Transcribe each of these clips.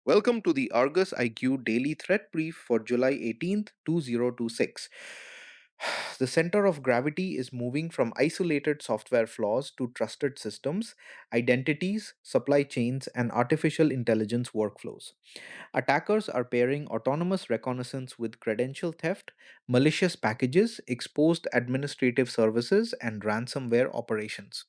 Welcome to the Argus IQ Daily Threat Brief for July 18th, 2026. The center of gravity is moving from isolated software flaws to trusted systems, identities, supply chains, and artificial intelligence workflows. Attackers are pairing autonomous reconnaissance with credential theft, malicious packages, exposed administrative services, and ransomware operations.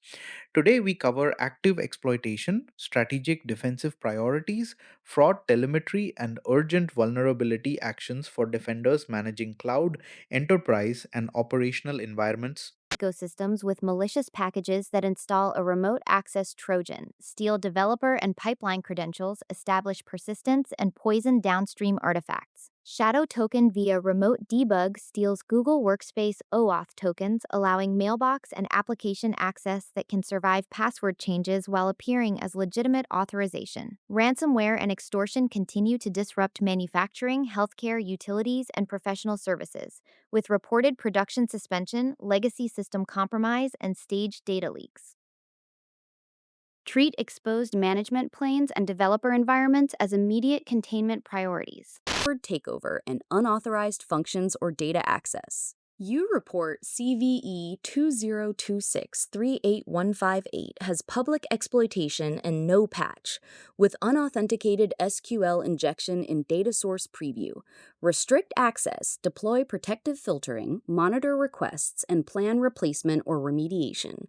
Today, we cover active exploitation, strategic defensive priorities, fraud telemetry, and urgent vulnerability actions for defenders managing cloud, enterprise, and operational environments. Ecosystems with malicious packages that install a remote access Trojan, steal developer and pipeline credentials, establish persistence, and poison downstream artifacts. Shadow Token via remote debug steals Google Workspace OAuth tokens, allowing mailbox and application access that can survive password changes while appearing as legitimate authorization. Ransomware and extortion continue to disrupt manufacturing, healthcare, utilities, and professional services with reported production suspension, legacy system compromise, and staged data leaks. Treat exposed management planes and developer environments as immediate containment priorities. Takeover and unauthorized functions or data access. You report CVE 202638158 has public exploitation and no patch, with unauthenticated SQL injection in data source preview. Restrict access, deploy protective filtering, monitor requests, and plan replacement or remediation.